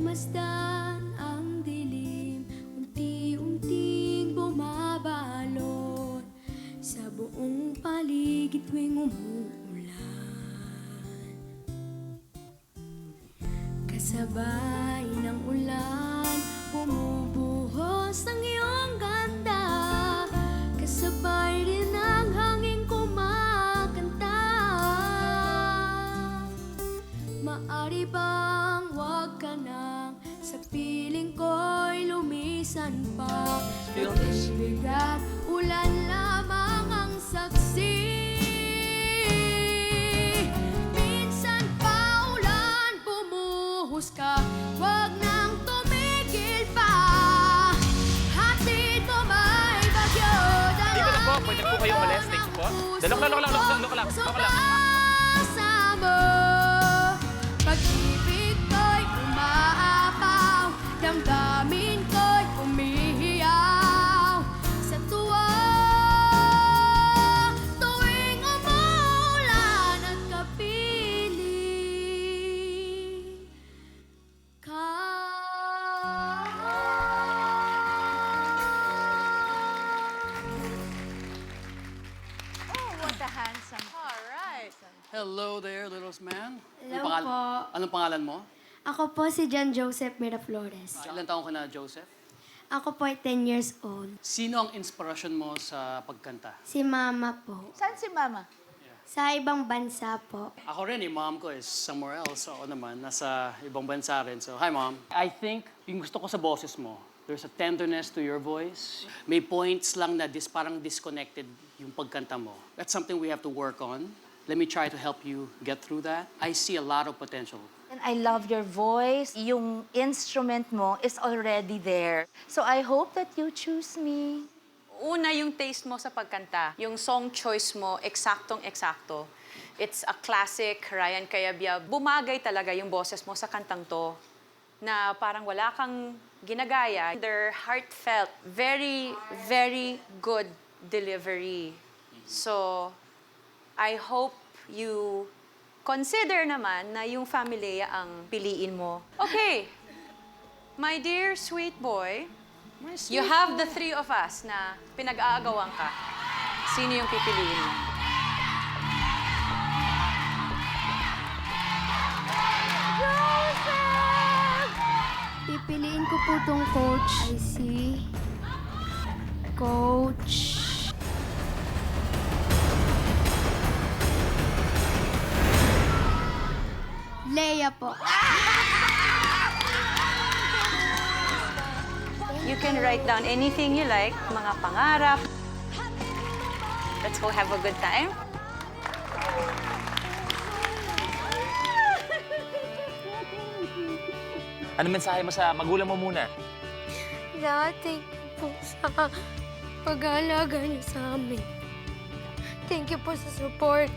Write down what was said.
Masdan ang dilim, unti-unting bumabalot sa buong paligid tuwing umuulan. Kasabay ng ulan, bumubuhos ang iyong ganda. Kasabay rin ang hangin kumakanta. Maari bang wag ka nang sa piling ko'y lumisan pa? Pag-ibig at ulan lamang ang saksi. Minsan pa ulan, bumuhos ka, wag nang tumigil pa. Hatid mo may bagyo, Dito na po, pwede po kayong umalis. Thank you po. Lok lang. Kasama, pag-ibig ko'y umaapaw, damdamin ko'y umihiyaw sa tuwa. Tuwing umuulan at kapiling ka. Oh, what a handsome. All right. Hello there, little man. Hello po. Anong pangalan mo? Ako po si John Joseph Miraflores. Ilan taong ka na, Joseph? Ako po ay 10 years old. Sino ang inspirasyon mo sa pagkanta? Si Mama po. Saan si Mama? Sa ibang bansa po. Ako rin, yung mom ko is somewhere else. Ako naman, nasa ibang bansa rin. So, hi, Mom. I think, yung gusto ko sa boses mo, there's a tenderness to your voice. May points lang na parang disconnected yung pagkanta mo. That's something we have to work on. Let me try to help you get through that. I see a lot of potential. And I love your voice. Yung instrument mo is already there. So I hope that you choose me. Una, yung taste mo sa pagkanta. Yung song choice mo, eksaktong-eksakto. It's a classic, Ryan Cayabyab. Bumagay talaga yung boses mo sa kantang to na parang wala kang ginagaya. They're heartfelt. Very, very good delivery. So, I hope you consider naman na yung Familia ang piliin mo. Okay. My dear sweet boy, you have the three of us na pinag-aagawan ka. Sino yung pipiliin mo? Pipiliin ko po tong coach. I see. Coach. Leia po. You can write down anything you like, mga pangarap. Let's go have a good time. Ano mensahe mo sa magulang mo muna? Thank you po sa pag-aalaga niyo sa amin. Thank you po sa support.